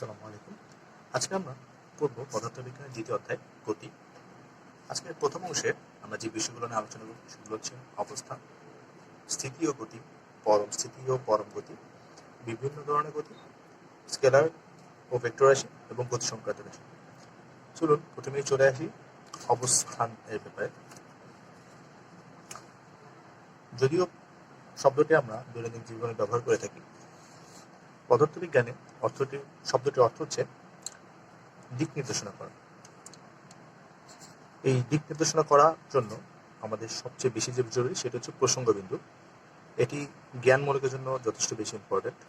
আসসালামু আলাইকুম। আজকে আমরা পড়ব পদার্থবিজ্ঞানের দ্বিতীয় অধ্যায় গতি। আজকের প্রথম অংশে আমরা যে বিষয়গুলো নিয়ে আলোচনা করব সেগুলো হচ্ছে অবস্থান, স্থিতি ও গতি, পরম স্থিতি ও পরম গতি, বিভিন্ন ধরনের গতি, স্কেলার ও ভেক্টর রাশি এবং গতি সংক্রান্ত রাশি। চলুন প্রথমেই চলে আসি অবস্থান এর ব্যাপারে। যদিও শব্দটি আমরা দৈনন্দিন জীবনে ব্যবহার করে থাকি, পদার্থবিজ্ঞানে শব্দটির অর্থ হচ্ছে দিক নির্দেশনা করা। এই দিক নির্দেশনা করার জন্য আমাদের সবচেয়ে বেশি যে জরুরি সেটা হচ্ছে প্রসঙ্গবিন্দু। এটি জ্ঞানমূলকের জন্য যথেষ্ট বেশি ইম্পর্টেন্ট।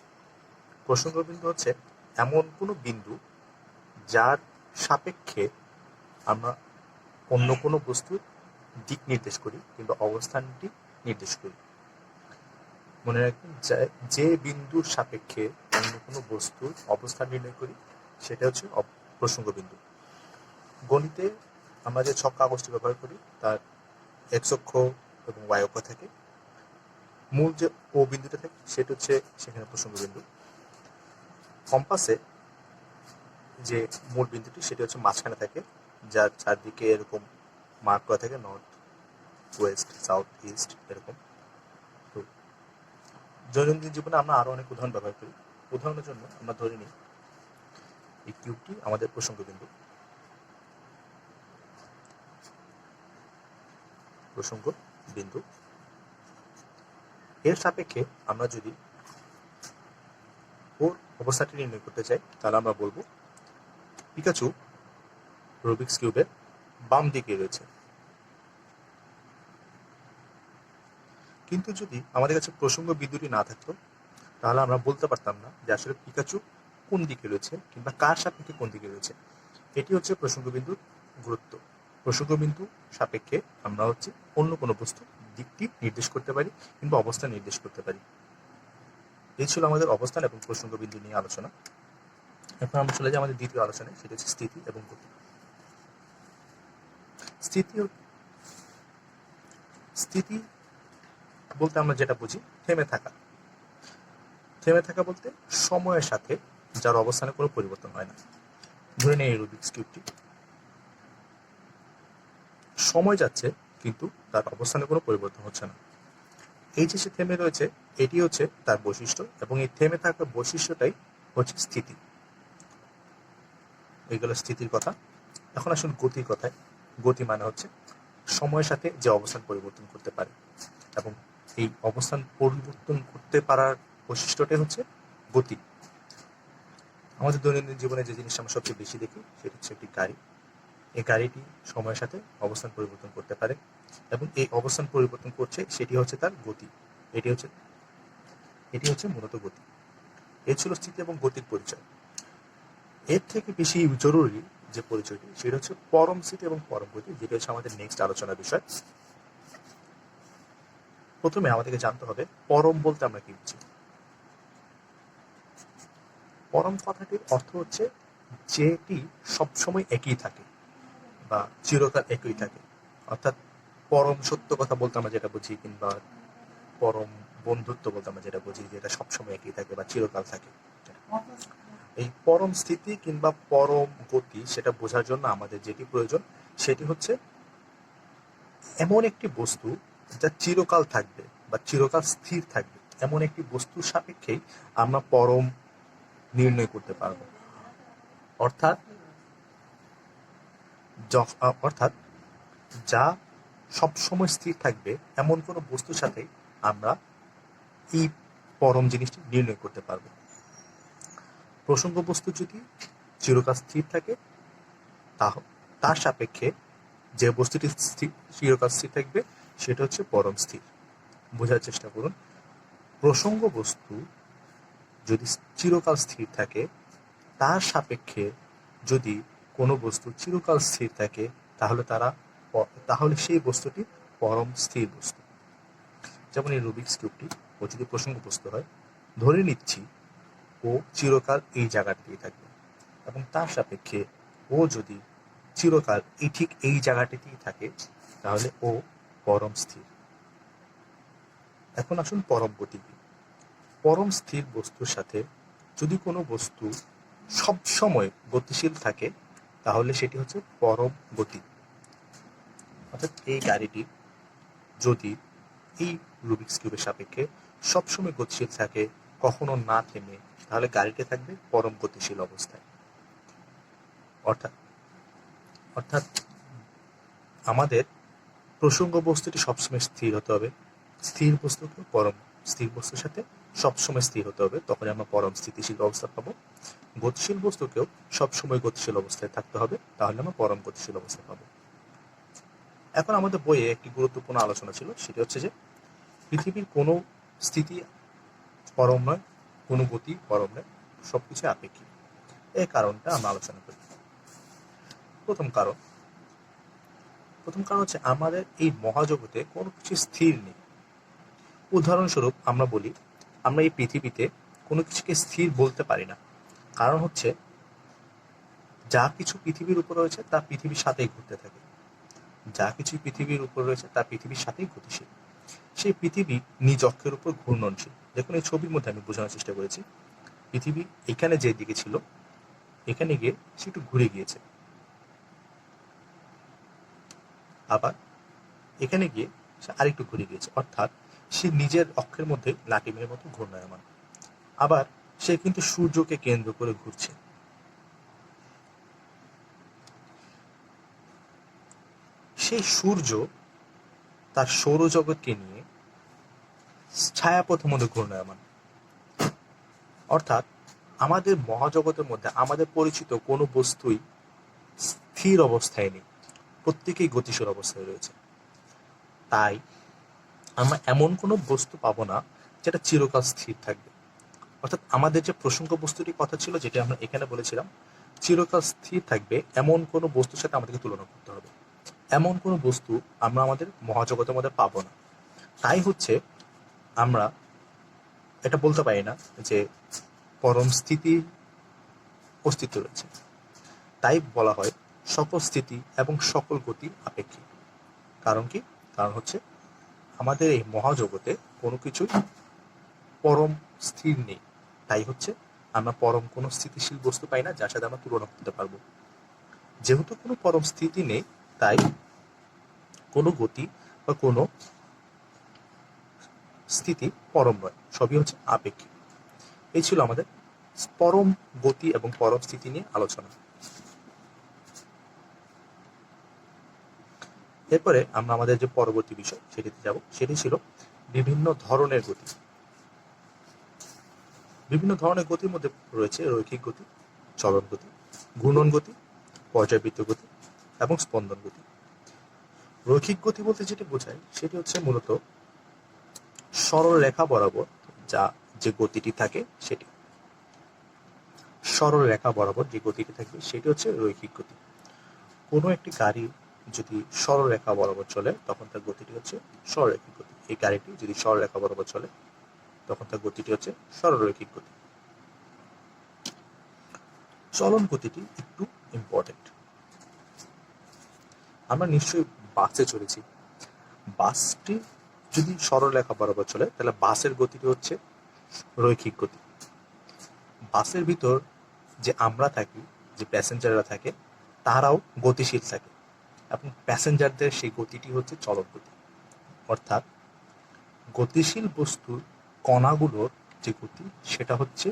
প্রসঙ্গবিন্দু হচ্ছে এমন কোনো বিন্দু যার সাপেক্ষে আমরা অন্য কোনো বস্তুর দিক নির্দেশ করি কিংবা অবস্থানটি নির্দেশ করি। মনে রাখবেন, যে বিন্দুর সাপেক্ষে অন্য কোনো বস্তুর অবস্থান নির্ণয় করি সেটা হচ্ছে প্রসঙ্গবিন্দু। গণিতে আমরা যে ছক কাগজটি ব্যবহার করি তার এক্স অক্ষ এবং ওয়াই অক্ষ থাকে। মূল যে ও বিন্দুটা থাকে সেটা হচ্ছে সেখানে প্রসঙ্গবিন্দু। কম্পাসে যে মূল বিন্দুটি সেটা হচ্ছে মাঝখানে থাকে, যার চারদিকে এরকম মার্ক করা থাকে, নর্থ, ওয়েস্ট, সাউথ, ইস্ট এরকম। তো দৈনন্দিন জীবনে আমরা আরও অনেক উদাহরণ ব্যবহার করি। উদাহরণের জন্য আমরা ধরে নিই এই কিউবটি আমাদের প্রসঙ্গবিন্দু। প্রসঙ্গ বিন্দু এর সাপেক্ষে আমরা যদি ওর অবস্থাটি নির্ণয় করতে চাই তাহলে আমরা বলবো পিকাচু রুবিক্স কিউবের বাম দিকে রয়েছে। কিন্তু যদি আমাদের কাছে প্রসঙ্গ বিন্দুটি না থাকতো তাহলে আমরা বলতে পারতাম না যে আসলে পিকাচু কোন দিকে রয়েছে কিংবা কার সাপেক্ষে কোন দিকে রয়েছে। এটি হচ্ছে প্রসঙ্গ বিন্দুর গুরুত্ব। প্রসঙ্গ বিন্দু সাপেক্ষে আমরা হচ্ছে অন্য কোনো বস্তু দিকটি নির্দেশ করতে পারি কিংবা অবস্থান নির্দেশ করতে পারি। এই ছিল আমাদের অবস্থান এবং প্রসঙ্গ বিন্দু নিয়ে আলোচনা। এখন আমরা চলে যাই আমাদের দ্বিতীয় আলোচনায়, সেটা হচ্ছে স্থিতি এবং গতি। স্থিতি বলতে আমরা যেটা বুঝি থেমে থাকা। থেমে থাকা বলতে সময়ের সাথে যার অবস্থানে কোনো পরিবর্তন হয় না। ধরে নেই রুবিক্স কিউবটি, সময় যাচ্ছে কিন্তু তার অবস্থানে কোনো পরিবর্তন হচ্ছে না। এই যে সে থেমে রয়েছে এটি হচ্ছে তার বৈশিষ্ট্য, এবং এই থেমে থাকা বৈশিষ্ট্যটাই হচ্ছে স্থিতি। এইগুলো স্থিতির কথা। এখন আসুন গতির কথায়। গতি মানে হচ্ছে সময়ের সাথে যে অবস্থান পরিবর্তন করতে পারে, এবং এই অবস্থান পরিবর্তন করতে পারার বৈশিষ্ট্যটাই হচ্ছে গতি। আমাদের দৈনন্দিন জীবনে যে জিনিসটা আমরা সবচেয়ে বেশি দেখি সেটা হচ্ছে একটি গাড়ি। এই গাড়িটি সময়ের সাথে অবস্থান পরিবর্তন করতে পারে, এবং এই অবস্থান পরিবর্তন করছে সেটি হচ্ছে তার গতি। এটি হচ্ছে মূলত গতি। এই ছিল স্থিতি এবং গতির পরিচয়। এর থেকে বেশি জরুরি যে পরিচয়টি সেটা হচ্ছে পরম স্থিতি এবং পরম গতি, যেটা হচ্ছে আমাদের নেক্সট আলোচনার বিষয়। প্রথমে আমাদেরকে জানতে হবে পরম বলতে আমরা কি বুঝি। পরম কথাটির অর্থ হচ্ছে যেটি সবসময় একই থাকে বা চিরকাল একই থাকে। অর্থাৎ পরম সত্য কথা বলতে আমরা যেটা বুঝি, কিংবা পরম বন্ধুত্ব বলতে আমরা যেটা বুঝি, যেটা সবসময় একই থাকে বা চিরকাল থাকে। এই পরম স্থিতি কিংবা পরম গতি সেটা বোঝার জন্য আমাদের যেটি প্রয়োজন সেটি হচ্ছে এমন একটি বস্তু যা চিরকাল থাকবে বা চিরকাল স্থির থাকবে, এমন একটি বস্তুর সাপেক্ষেই আমরা পরম নির্ণয় করতে পারব। অর্থাৎ যা সবসময় স্থির থাকবে এমন কোনো বস্তুর সাথে আমরা এই পরম জিনিসটি নির্ণয় করতে পারব। প্রসঙ্গ বস্তু যদি চিরকাল স্থির থাকে তার সাপেক্ষে যে বস্তুটি চিরকাল স্থির থাকবে সেটা হচ্ছে পরম স্থির। বোঝার চেষ্টা করুন, প্রসঙ্গ বস্তু যদি চিরকাল স্থির থাকে তার সাপেক্ষে যদি কোনো বস্তু চিরকাল স্থির থাকে তাহলে সেই বস্তুটি পরম স্থির বস্তু। যেমন এই রুবিক্স কিউবটি ও যদি প্রসঙ্গ বস্তু হয়, ধরে নিচ্ছি ও চিরকাল এই জায়গাটিতেই থাকবে, এবং তার সাপেক্ষে ও যদি চিরকাল ঠিক এই জায়গাটিতেই থাকে তাহলে ও পরম স্থির। এখন আসুন পরম গতি। পরম স্থির বস্তুর সাথে যদি কোনো বস্তু সব সময় গতিশীল থাকে তাহলে সেটি হচ্ছে পরম গতি। অর্থাৎ এই গাড়িটি যদি এই রুবিক্স কিউবের সাপেক্ষে সবসময় গতিশীল থাকে, কখনো না থেমে, তাহলে গাড়িটি থাকবে পরম গতিশীল অবস্থায়। অর্থাৎ অর্থাৎ আমাদের প্রসঙ্গ বস্তুটি সবসময় স্থির হতে হবে, স্থির বস্তুকে পরম স্থির বস্তুর সাথে সবসময় স্থির হতে হবে, তখন আমরা পরম স্থিতিশীল অবস্থা পাবো। গতিশীল বস্তুকেও সবসময় গতিশীল অবস্থায় থাকতে হবে, তাহলে আমরা পরম গতিশীল অবস্থা পাবো। এখন আমাদের বইয়ে একটি গুরুত্বপূর্ণ আলোচনা ছিল, সেটি হচ্ছে যে পৃথিবীর কোনো স্থিতি পরম নয়, কোনো গতি পরম নয়, সবকিছু আপেক্ষিক। এই কারণটা আমরা আলোচনা করি। প্রথম কারণ হচ্ছে আমাদের এই মহাজগতে কোনো কিছু স্থির নেই। উদাহরণস্বরূপ আমরা বলি, আমরা এই পৃথিবীতে কোনো কিছুকে স্থির বলতে পারি না। কারণ হচ্ছে যা কিছু পৃথিবীর উপর রয়েছে তা পৃথিবীর সাথেই ঘুরতে থাকে, যা কিছু পৃথিবীর উপর রয়েছে তা পৃথিবীর সাথেই গতিশীল। সেই পৃথিবী নিজ অক্ষের উপর ঘূর্ণনশীল। দেখুন, এই ছবির মধ্যে আমি বোঝানোর চেষ্টা করেছি, পৃথিবী এখানে যে দিকে ছিল, এখানে গিয়ে সে একটু ঘুরে গিয়েছে, আবার এখানে গিয়ে সে আরেকটু ঘুরে গিয়েছে। অর্থাৎ সে নিজের অক্ষের মধ্যে লাটিমের মতো ঘূর্ণায়মান। আবার সে কিন্তু সূর্যকে কেন্দ্র করে ঘুরছে। সেই সূর্য তার সৌরজগৎকে নিয়ে ছায়াপথের মধ্যে ঘূর্ণায়মান। অর্থাৎ আমাদের মহাজগতের মধ্যে আমাদের পরিচিত কোনো বস্তুই স্থির অবস্থায় নেই, প্রত্যেকেই গতিশীল অবস্থায় রয়েছে। তাই আমরা এমন কোনো বস্তু পাবো না যেটা চিরকাল স্থির থাকবে। অর্থাৎ আমাদের যে প্রসঙ্গ বস্তুটির কথা ছিল, যেটা আমরা এখানে বলেছিলাম চিরকাল স্থির থাকবে, এমন কোনো বস্তুর সাথে আমাদেরকে তুলনা করতে হবে। এমন কোনো বস্তু আমরা আমাদের মহাজগতের মধ্যে পাবো না। তাই হচ্ছে আমরা এটা বলতে পারি না যে পরম স্থিতি অস্তিত্ব রয়েছে। তাই বলা হয় সকল স্থিতি এবং সকল গতি আপেক্ষিক। কারণ কি? কারণ হচ্ছে আমাদের এই মহাজগতে কোনো কিছুই পরম স্থির নেই। তাই হচ্ছে আমরা পরম কোনো স্থিতিশীল বস্তু পাই না যার সাথে আমরা তুলনা করতে পারবো। যেহেতু কোনো পরম স্থিতি নেই, তাই কোনো গতি বা কোনো স্থিতি পরম নয়, সবই হচ্ছে আপেক্ষিক। এই ছিল আমাদের পরম গতি এবং পরম স্থিতি নিয়ে আলোচনা। এরপরে আমরা আমাদের যে পরবর্তী বিষয় সেটিতে যাব, সেটি ছিল বিভিন্ন ধরনের গতি। বিভিন্ন ধরনের গতির মধ্যে রয়েছে রৈখিক গতি, চলন গতি, ঘূর্ণন গতি, পর্যায়বৃত্ত গতি এবং স্পন্দন গতি। রৈখিক গতি বলতে যেটি বোঝায় সেটি হচ্ছে মূলত সরল রেখা বরাবর যে গতিটি থাকে সেটি। সরল রেখা বরাবর যে গতিটি থাকবে সেটি হচ্ছে রৈখিক গতি। কোনো একটি গাড়ি যদি সরল রেখা বরাবর চলে তখন তার গতিটি হচ্ছে সরলরৈখিক গতি। এই গাড়িটি যদি সরল রেখা বরাবর চলে তখন তার গতিটি হচ্ছে সরলরৈখিক গতি। চলন গতিটি একটু ইম্পর্টেন্ট। আমরা নিশ্চয়ই বাসে চলেছি, বাসটি যদি সরল রেখা বরাবর চলে তাহলে বাসের গতিটি হচ্ছে রৈখিক গতি। বাসের ভিতর যে আমরা থাকি, যে প্যাসেঞ্জাররা থাকে, তারাও গতিশীল থাকে এবং প্যাসেঞ্জারদের সেই গতিটি হচ্ছে চলন গতি। অর্থাৎ গতিশীল বস্তুর কণাগুলোর যে গতি সেটা হচ্ছে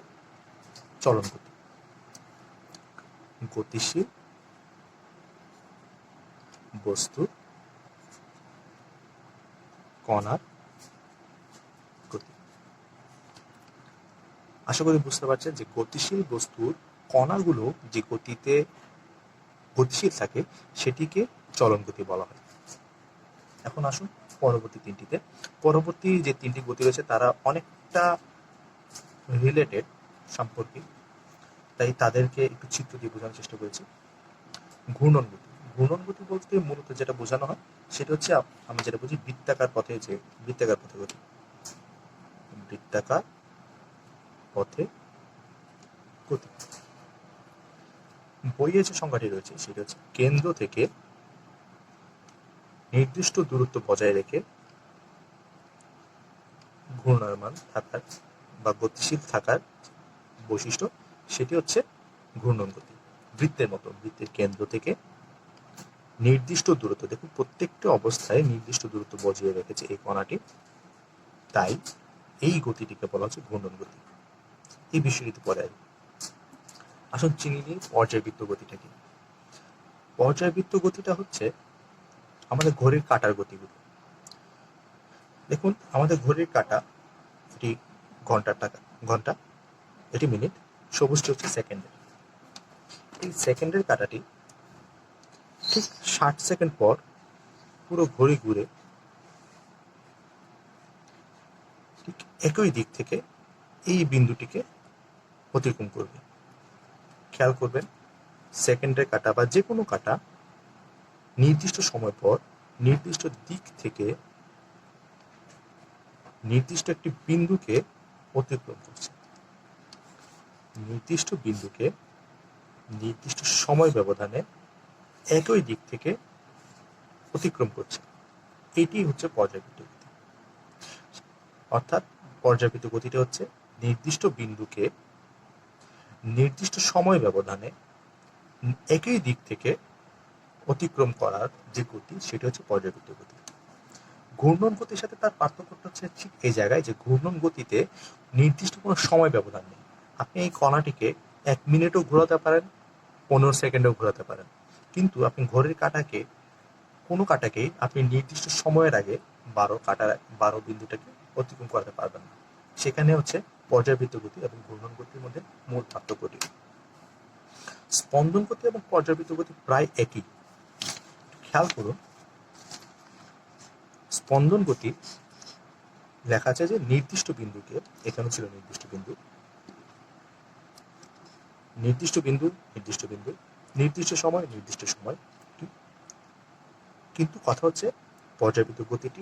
চলন গতি। গতিশীল বস্তুর কণার গতি। আশা করি বুঝতে পারছেন যে গতিশীল বস্তুর কণাগুলো যে গতিতে গতিশীল থাকে সেটিকে চলন গতি বলা হয়। এখন আসুন পরবর্তী যে তিনটি গতি রয়েছে তারা অনেকটা রিলেটেড, সাম্পর্কিক, তাই তাদেরকে একটু চিত্র দিয়ে বোঝানোর চেষ্টা করেছি। ঘূর্ণন গতি। ঘূর্ণন গতি বলতে মূলত যেটা বোঝানো হয় সেটা হচ্ছে আমরা যেটা বুঝি বৃত্তাকার পথে গতি। বৃত্তাকার পথে গতি। বইয়ে যে সংজ্ঞাটি রয়েছে সেটা হচ্ছে কেন্দ্র থেকে নির্দিষ্ট দূরত্ব বজায় রেখে ঘূর্ণায়মান থাকার বা গতিশীল থাকার বৈশিষ্ট্য, সেটি হচ্ছে ঘূর্ণন গতি। বৃত্তের মতো, বৃত্তের কেন্দ্র থেকে নির্দিষ্ট দূরত্ব, দেখুন প্রত্যেকটা অবস্থায় নির্দিষ্ট দূরত্ব বজিয়ে রেখেছে এই কণাটি, তাই এই গতিটিকে বলা হচ্ছে ঘূর্ণন গতি। এই বিষয়টি পরে আসুন চিনি নিই পর্যায়বৃত্ত গতিটা কি। পর্যায়বৃত্ত গতিটা হচ্ছে আমাদের ঘড়ির কাঁটার গতিগুলো। দেখুন আমাদের ঘড়ির কাঁটা, এটি ঘন্টা, এটি মিনিট, সবুজটি হচ্ছে সেকেন্ডের। এই সেকেন্ডের কাঁটাটি ঠিক 60 সেকেন্ড পর পুরো ঘড়ি ঘুরে ঠিক একই দিক থেকে এই বিন্দুটিকে অতিক্রম করবে। খেয়াল করবেন, সেকেন্ডের কাঁটা বা যে কোনো কাঁটা নির্দিষ্ট সময় পর নির্দিষ্ট দিক থেকে নির্দিষ্ট একটি বিন্দুকে অতিক্রম করছে। নির্দিষ্ট বিন্দুকে নির্দিষ্ট সময় ব্যবধানে একই দিক থেকে অতিক্রম করছে। এটি হচ্ছে পর্যায়বৃত্ত গতি। অর্থাৎ পর্যায়বৃত্ত গতিটা হচ্ছে নির্দিষ্ট বিন্দুকে নির্দিষ্ট সময় ব্যবধানে একই দিক থেকে অতিক্রম করার যে গতি, সেটা হচ্ছে পর্যায়বৃত্ত গতি। ঘূর্ণন গতির সাথে তার পার্থক্যটা হচ্ছে ঠিক এই জায়গায় যে ঘূর্ণন গতিতে নির্দিষ্ট কোনো সময় ব্যবধান নেই। আপনি এই কণাটিকে 1 মিনিটও ঘোরাতে পারেন, 15 সেকেন্ডও ঘোরাতে পারেন, কিন্তু আপনি ঘড়ির কাঁটাকে, কোনো কাঁটাকেই আপনি নির্দিষ্ট সময়ের আগে 12 বিন্দুটাকে অতিক্রম করাতে পারবেন না। সেখানে হচ্ছে পর্যায়বৃত্ত গতি এবং ঘূর্ণন গতির মধ্যে মূল পার্থক্যটি। স্পন্দন গতি এবং পর্যায়বৃত্ত গতি প্রায় একই। খেয়াল করুন, স্পন্দন গতি লেখা আছে যে নির্দিষ্ট বিন্দুকে, এখানে ছিল নির্দিষ্ট বিন্দু, নির্দিষ্ট বিন্দু, নির্দিষ্ট বিন্দু, নির্দিষ্ট সময়, নির্দিষ্ট সময়। কিন্তু কথা হচ্ছে পর্যায়বৃত্ত গতিটি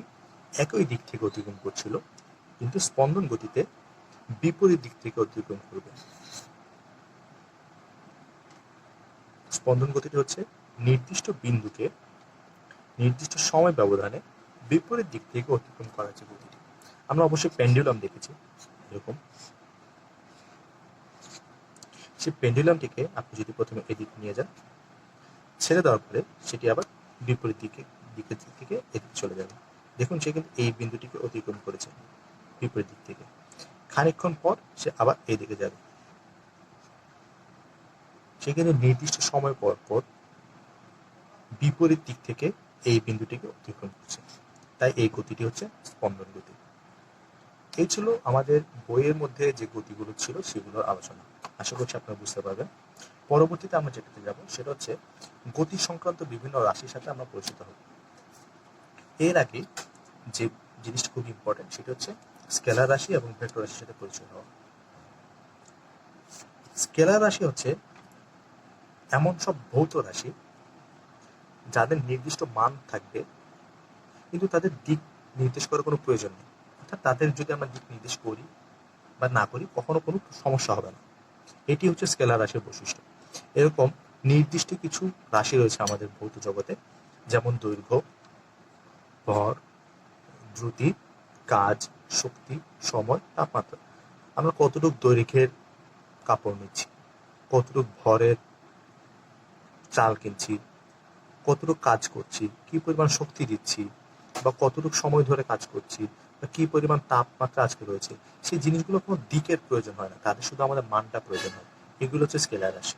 একই দিক থেকে অতিক্রম করছিল, কিন্তু স্পন্দন গতিতে বিপরীত দিক থেকে অতিক্রম করবে। স্পন্দন গতিটি হচ্ছে নির্দিষ্ট বিন্দুকে নির্দিষ্ট সময় ব্যবধানে বিপরীত দিক থেকে অতিক্রম করার যে গতিটি। আমরা অবশ্যই পেন্ডুলাম দেখেছি এরকম। সেই পেন্ডুলামটিকে আপনি যদি প্রথমে এদিক নিয়ে যান, ছেড়ে দেওয়ার পরে সেটি আবার বিপরীত দিকের থেকে এদিকে চলে যাবে। দেখুন সে কিন্তু এই বিন্দুটিকে অতিক্রম করেছে বিপরীত দিক থেকে। খানিকক্ষণ পর সে আবার এদিকে যাবে। সে কিন্তু নির্দিষ্ট সময় পর পর বিপরীত দিক থেকে এই বিন্দুটিকে অতিক্রম করছে, তাই এই গতিটি হচ্ছে স্পন্দন গতি। এই ছিল আমাদের বইয়ের মধ্যে যে গতিগুলো ছিল সেগুলোর আলোচনা। আশা করছি আপনারা বুঝতে পারবেন। পরবর্তীতে আমরা যেটাতে যাব সেটা হচ্ছে গতি সংক্রান্ত বিভিন্ন রাশির সাথে আমরা পরিচিত হব। এর আগে যে জিনিসটা খুব ইম্পর্টেন্ট সেটা হচ্ছে স্কেলার রাশি এবং ভেক্টর রাশির সাথে পরিচয় হওয়া। স্কেলার রাশি হচ্ছে এমন সব ভৌত রাশি যাদের নির্দিষ্ট মান থাকবে, কিন্তু তাদের দিক নির্দেশ করার কোনো প্রয়োজন নেই। অর্থাৎ তাদের যদি আমরা দিক নির্দেশ করি বা না করি কখনো কোনো সমস্যা হবে না। এটি হচ্ছে স্কেলার রাশির বৈশিষ্ট্য। এরকম নির্দিষ্ট কিছু রাশি রয়েছে আমাদের ভৌত জগতে, যেমন দৈর্ঘ্য, ভর, দ্রুতি, কাজ, শক্তি, সময়, তাপমাত্রা। আমরা কতটুকু দৈর্ঘ্যের কাপড় নিচ্ছি, কতটুকু ভরের চাল কিনছি, কতটুকু কাজ করছি, কি পরিমাণ শক্তি দিচ্ছি, বা কতটুকু সময় ধরে কাজ করছি, বা কি পরিমাণ তাপমাত্রা আজকে রয়েছে, সেই জিনিসগুলো কোনো দিকের প্রয়োজন হয় না, তাদের শুধু আমাদের মানটা প্রয়োজন হয়। এগুলো হচ্ছে স্কেলার রাশি।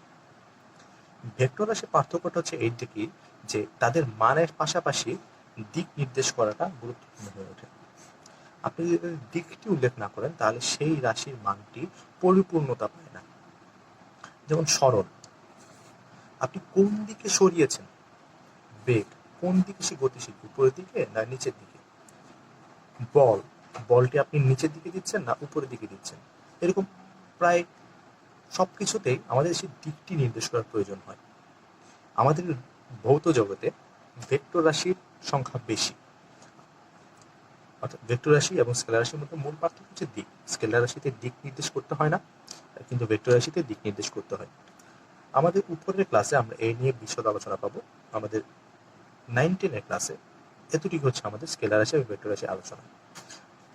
ভেক্টর রাশির পার্থক্যটা হচ্ছে এই দিকেই যে তাদের মানের পাশাপাশি দিক নির্দেশ করাটা গুরুত্বপূর্ণ হয়ে ওঠে। আপনি যদি দিকটি উল্লেখ না করেন তাহলে সেই রাশির মানটি পরিপূর্ণতা পায় না। যেমন সরণ, আপনি কোন দিকে সরিয়েছেন, বেগ কোন দিকে সে গতিশীল, উপরের দিকে না নিচের দিকে। বলটি আপনি নিচের দিকে দিচ্ছেন না উপরের দিকে দিচ্ছেন, এরকম প্রায় সবকিছুতেই আমাদের সেই দিকটি নির্দেশ করার প্রয়োজন হয়। আমাদের ভৌত জগতে ভেক্টর রাশির সংখ্যা বেশি। অর্থাৎ ভেক্টর রাশি এবং স্কেলার রাশির মধ্যে মূল পার্থক্য হচ্ছে দিক। স্কেলার রাশিতে দিক নির্দেশ করতে হয় না, কিন্তু ভেক্টর রাশিতে দিক নির্দেশ করতে হয়। আমাদের উপরের ক্লাসে আমরা এই নিয়ে বিশদ আলোচনা পাবো। আমাদের 9-10 ক্লাসে এতটুকু হচ্ছে আমাদের স্কেলার রাশি এবং ভেক্টর রাশি আলোচনা।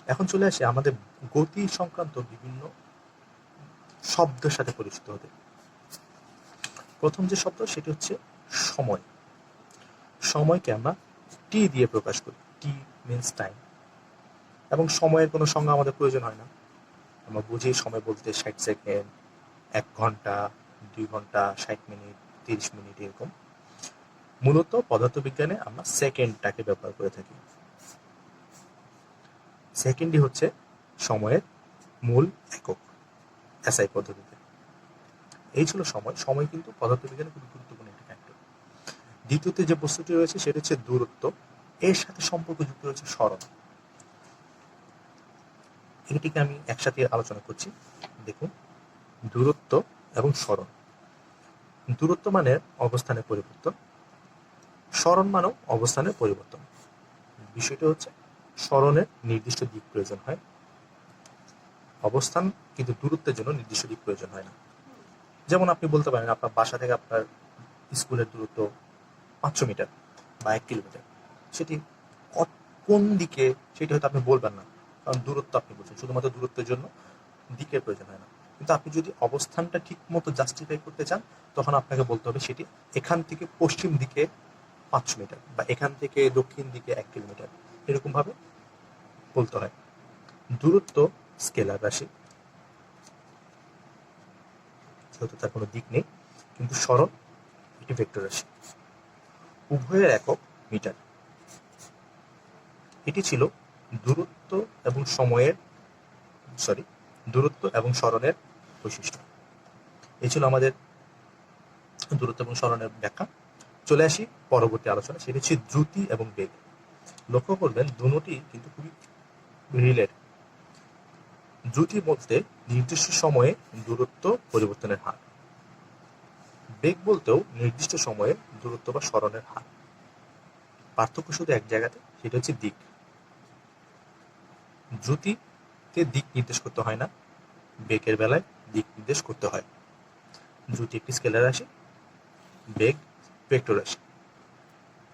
এখন চলে আসে আমাদের গতি সংক্রান্ত বিভিন্ন শব্দের সাথে পরিচিত হতে। প্রথম যে শব্দ সেটি হচ্ছে সময়। সময়কে আমরা টি দিয়ে প্রকাশ করি, টি মিনস টাইম, এবং সময়ের কোনো সংজ্ঞা আমাদের প্রয়োজন হয় না। আমরা বুঝি সময় বলতে 60 সেকেন্ড, 1 ঘন্টা, 2 ঘন্টা, 60 মিনিট, 30 মিনিট, এরকম। মূলত পদার্থবিজ্ঞানে আমরা সেকেন্ডটাকে ব্যবহার করে থাকি। সেকেন্ডই হচ্ছে সময়ের মূল একক এসআই পদ্ধতিতে। এই ছিল সময়। সময় কিন্তু পদার্থবিজ্ঞানে খুব গুরুত্বপূর্ণ একটি ফ্যাক্টর। দ্বিতীয়তে যে বস্তুটি রয়েছে সেটা হচ্ছে দূরত্ব। এর সাথে সম্পর্কযুক্ত রয়েছে স্মরণ। এটিকে আমি একসাথে আলোচনা করছি। দেখুন, দূরত্ব এবং স্মরণ। দূরত্ব মানে অবস্থানের পরিবর্তন, স্মরণ মানেও অবস্থানের পরিবর্তন। বিষয়টা হচ্ছে স্মরণের নির্দিষ্ট দিক প্রয়োজন হয়, অবস্থান কিন্তু দূরত্বের জন্য নির্দিষ্ট দিক প্রয়োজন হয় না। যেমন আপনি বলতে পারেন আপনার বাসা থেকে আপনার স্কুলের দূরত্ব 500 মিটার বা 1 কিলোমিটার। সেটি কোন দিকে সেটি হয়তো আপনি বলবেন না, কারণ দূরত্ব আপনি বলছেন, শুধুমাত্র দূরত্বের জন্য দিকের প্রয়োজন হয় না। কিন্তু আপনি যদি অবস্থানটা ঠিক মতো জাস্টিফাই করতে চান, তখন আপনাকে বলতে হবে সেটি এখান থেকে পশ্চিম দিকে 500 মিটার বা এখান থেকে দক্ষিণ দিকে 1 কিলোমিটার, এরকমভাবে বলতে হয়। দূরত্ব স্কেলার রাশি, যেহেতু তার কোনো দিক নেই, কিন্তু স্মরণ একটি ভেক্টর রাশি। উভয়ের একক মিটার। এটি ছিল দূরত্ব এবং দূরত্ব এবং স্মরণের বৈশিষ্ট্য। এই ছিল আমাদের দূরত্ব এবং স্মরণের ব্যাখ্যা। চলে আসি পরবর্তী আলোচনা, সেটি হচ্ছে দ্রুতি এবং বেগ। লক্ষ্য করবেন দুটি কিন্তু খুবই রিলেটেড। দ্রুতি বলতে নির্দিষ্ট সময়ে দূরত্ব পরিবর্তনের হার, বেগ বলতেও নির্দিষ্ট সময়ে দূরত্ব বা স্মরণের হার। পার্থক্য শুধু এক জায়গাতে, সেটা হচ্ছে দিক। দ্রুতিতে দিক নির্দেশ করতে হয় না, বেগের বেলায় দিক নির্দেশ করতে হয়। দ্রুতি একটি স্কেলার রাশি, বেগ ভেক্টর রাশি।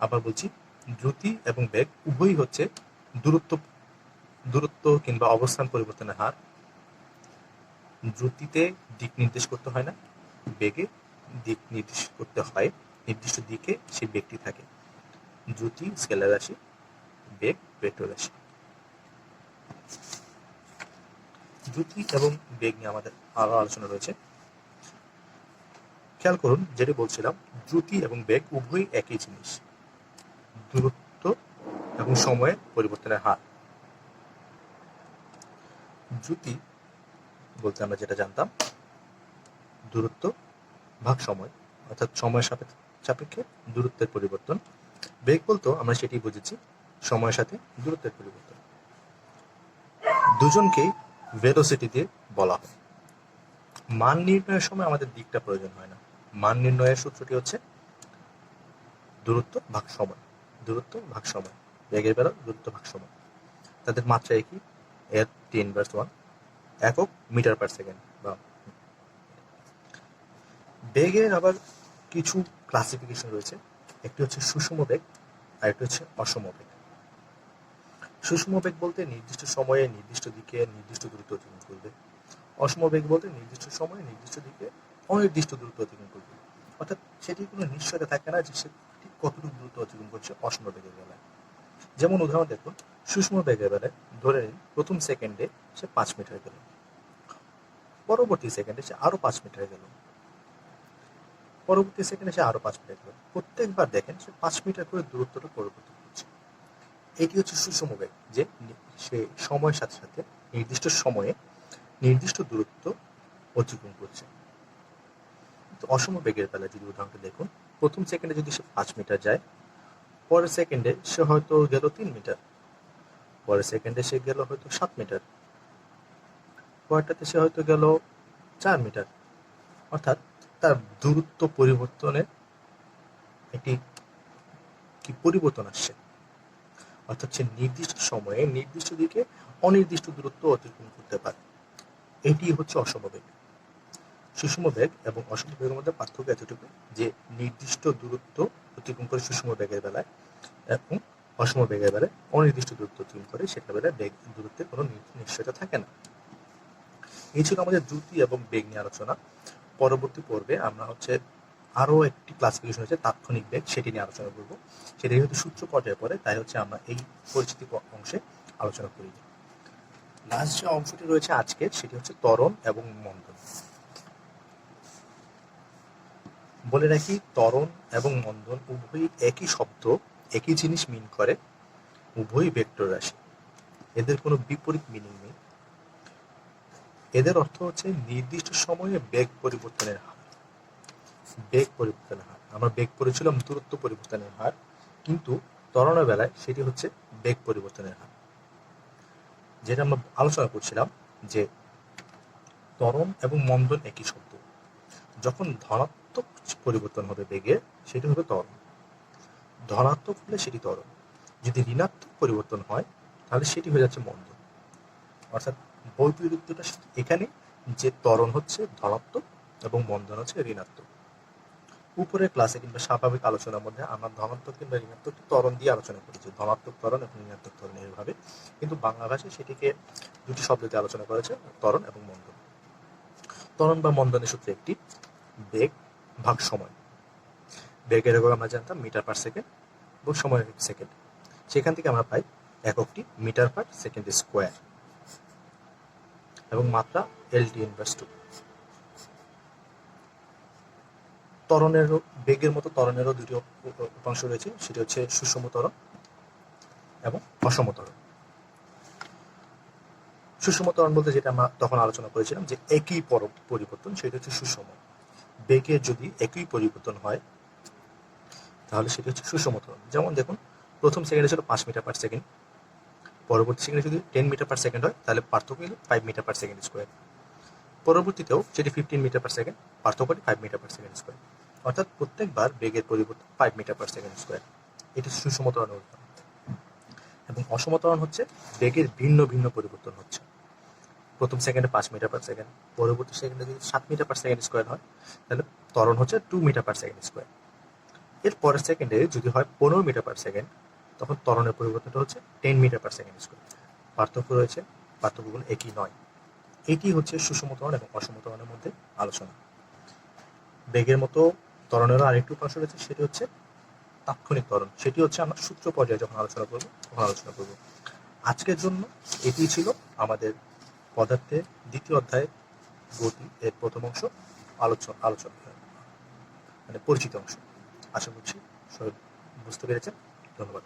আবার বলছি, দ্রুতি এবং বেগ উভয়ই হচ্ছে দূরত্ব কিংবা অবস্থান পরিবর্তনের হার। দ্রুতিতে দিক নির্দেশ করতে হয় না, বেগে দিক নির্দেশ করতে হয়, নির্দিষ্ট দিকে সেই বেগটি থাকে। দ্রুতি স্কেলার রাশি, বেগ ভেক্টর রাশি। দ্রুতি এবং বেগ নিয়ে আমাদের আরো আলোচনা রয়েছে। খেয়াল করুন, যেটি বলছিলাম, দ্রুতি এবং বেগ উভয়ই একই জিনিস, দূরত্ব এবং সময়ের পরিবর্তনের হার। দ্রুতি বলতে আমরা যেটা জানতাম, দূরত্ব ভাগ সময়, অর্থাৎ সময়ের সাপেক্ষে দূরত্বের পরিবর্তন। বেগ বলতেও আমরা সেটি বুঝেছি, সময়ের সাথে দূরত্বের পরিবর্তন। দুজনকেই ভেলোসিটি দিয়ে বলা হয়। মান নির্ণয়ের সময় আমাদের দিকটা প্রয়োজন হয় না। মান নির্ণয়ের সূত্রটি হচ্ছে দূরত্ব ভাগ সময়, দূরত্ব ভাগ সময়। বেগের বেলা দূরত্ব ভাগ সময়, তাদের মাত্রা একই, এর 10^1, একক মিটার পার সেকেন্ড। বা বেগের আবার কিছু ক্লাসিফিকেশন রয়েছে। একটি হচ্ছে সুষম বেগ, আর একটি হচ্ছে অসম বেগ। সুষম বেগ বলতে নির্দিষ্ট সময়ে নির্দিষ্ট দিকে নির্দিষ্ট দূরত্ব অতিক্রম করবে। অসম বেগ বলতে নির্দিষ্ট সময়ে নির্দিষ্ট দিকে অনির্দিষ্ট দূরত্ব অতিক্রম করবে। অর্থাৎ সেটির কোনো নিশ্চয়তা থাকে না যে সে ঠিক কতটুকু দূরত্ব অতিক্রম করছে অসম বেগের বেলায়। যেমন উদাহরণ দেখুন, সুষম বেগের বেলায় ধরে নিন প্রথম সেকেন্ডে সে 5 মিটার গেল, পরবর্তী সেকেন্ডে সে আরো 5 মিটার গেল, পরবর্তী সেকেন্ডে সে আরো 5 মিটার গেল। প্রত্যেকবার দেখেন সে 5 মিটার করে দূরত্বটা পরিবর্তন করছে। এটি হচ্ছে সুষম বেগ, যে সে সময়ের সাথে সাথে নির্দিষ্ট সময়ে নির্দিষ্ট দূরত্ব অতিক্রম করছে। তো অসম বেগের বেলায় যদি উদাহরণটা দেখুন, প্রথম সেকেন্ডে যদি সে 5 মিটার যায়, পরের সেকেন্ডে সে হয়তো গেল 3 মিটার, পরের সেকেন্ডে সে গেল হয়তো 7 মিটার, পরেরটাতে সে হয়তো গেল 4 মিটার। অর্থাৎ তার দূরত্ব পরিবর্তনের একটি পরিবর্তন আসছে। অর্থাৎ সে নির্দিষ্ট সময়ে নির্দিষ্ট দিকে অনির্দিষ্ট দূরত্ব অতিক্রম করতে পারে। এটি হচ্ছে অসম বেগ। সুষম বেগ এবং অসম বেগের মধ্যে পার্থক্য এতটুকু যে নির্দিষ্ট দূরত্ব অতিক্রম করে সুষম বেগের বেলায় এবং অসম বেগের বেলায় অনির্দিষ্ট দূরত্ব অতিক্রম করে, সেটার বেলায় বেগ দূরত্বের কোনো নিশ্চয়তা থাকে না। এই ছিল আমাদের দ্রুতি এবং বেগ নিয়ে আলোচনা। পরবর্তী পর্বে আমরা আরও একটি ক্লাসিফিকেশন হচ্ছে তাৎক্ষণিক বেগ, সেটি নিয়ে আলোচনা করব। সেটি যেহেতু সূত্র পর্যায়ে পড়ে, তাই হচ্ছে আমরা এই পরিচিতি অংশে আলোচনা করি। লাস্ট যে অংশটি রয়েছে আজকের, সেটি হচ্ছে ত্বরণ এবং মন্দন। বলে রাখি, ত্বরণ এবং মন্দন উভয়ই একই শব্দ, একই জিনিস মিন করে, উভয়ই ভেক্টর রাশি, এদের কোনো বিপরীত মিনিং নেই। এদের অর্থ হচ্ছে নির্দিষ্ট সময়ে বেগ পরিবর্তনের হার। বেগ পরিবর্তনের হার, আমরা বেগ পড়েছিলাম দূরত্ব পরিবর্তনের হার, কিন্তু ত্বরণের বেলায় সেটি হচ্ছে বেগ পরিবর্তনের হার। যেটা আমরা আলোচনা করছিলাম যে ত্বরণ এবং মন্দন একই শব্দ, যখন ধনাত্মক পরিবর্তন হবে বেগের, সেটি হবে ত্বরণ। ধনাত্মক হলে সেটি ত্বরণ, যদি ঋণাত্মক পরিবর্তন হয় তাহলে সেটি হয়ে যাচ্ছে মন্দন। অর্থাৎ বৈপরীত্যটা এখানে, যে ত্বরণ হচ্ছে ধনাত্মক এবং মন্দন হচ্ছে ঋণাত্মক। উপরের ক্লাসে কিংবা স্বাভাবিক আলোচনার মধ্যে আমরা ধনাত্মক কিংবা ঋণাত্মক ত্বরণ দিয়ে আলোচনা করেছি, ধনাত্মক ত্বরণ এবং ঋণাত্মক ত্বরণ এইভাবে, কিন্তু বাংলা ভাষায় সেটিকে দুটি শব্দতে আলোচনা করেছে, ত্বরণ এবং মন্দন। ত্বরণ বা মন্দনের সূত্র একটি, বেগ ভাগ সময়। বেগের একক আমরা জানতাম মিটার পার সেকেন্ড এবং সময়ের সেকেন্ড, সেখান থেকে আমরা পাই এককটি মিটার পার সেকেন্ড স্কোয়ার এবং মাত্রা LT ইনভার্স 2। ত্বরণেরও, বেগের মতো ত্বরণেরও দুটি উপাংশ রয়েছে, সেটি হচ্ছে সুষম ত্বরণ এবং অসম ত্বরণ। সুষম ত্বরণ বলতে যেটা আমরা তখন আলোচনা করেছিলাম যে একই পরিবর্তন, সেটা হচ্ছে সুষম। বেগের যদি একই পরিবর্তন হয় তাহলে সেটি হচ্ছে সুষম ত্বরণ। যেমন দেখুন, প্রথম সেকেন্ডে ছিল 5 মিটার পার সেকেন্ড, পরবর্তী সেকেন্ডে যদি 10 মিটার পার সেকেন্ড হয় তাহলে পার্থক্য হলো 5 মিটার পার সেকেন্ড স্কোয়ার। পরবর্তীতেও সেটি 15 মিটার পার সেকেন্ড, পার্থক্য 5 মিটার পার সেকেন্ড স্কোয়ার। অর্থাৎ প্রত্যেকবার বেগের পরিবর্তন 5 মিটার পার সেকেন্ড স্কোয়ার। এটি সুষম ত্বরণের উদাহরণ। এবং অসম ত্বরণ হচ্ছে বেগের ভিন্ন ভিন্ন পরিবর্তন হচ্ছে। প্রথম সেকেন্ডে 5 মিটার পার সেকেন্ড, পরবর্তী সেকেন্ডে যদি 7 মিটার পার সেকেন্ড স্কোয়ার হয় তাহলে ত্বরণ হচ্ছে 2 মিটার পার সেকেন্ড স্কোয়ার। এর পরের সেকেন্ডে যদি হয় 15 মিটার পার সেকেন্ড, তখন ত্বরণের পরিবর্তনটা হচ্ছে 10 মিটার পার সেকেন্ড স্কোয়ার। পার্থক্য রয়েছে, পার্থক্যগুলো একই নয়। এটি হচ্ছে সুষম ত্বরণ এবং অসম ত্বরণের মধ্যে আলোচনা। বেগের মতো ত্বরণেরও আরেকটি উপাংশ রয়েছে, সেটি হচ্ছে তাৎক্ষণিক ত্বরণ। সেটি হচ্ছে আমরা সূত্র পর্যায়ে যখন আলোচনা করব তখন আলোচনা করব। আজকের জন্য এটি ছিল আমাদের পদার্থের দ্বিতীয় অধ্যায় গতি এর প্রথম অংশ আলোচনা মানে পরিচিত অংশ। আশা করছি সবাই বুঝতে পেরেছেন। ধন্যবাদ।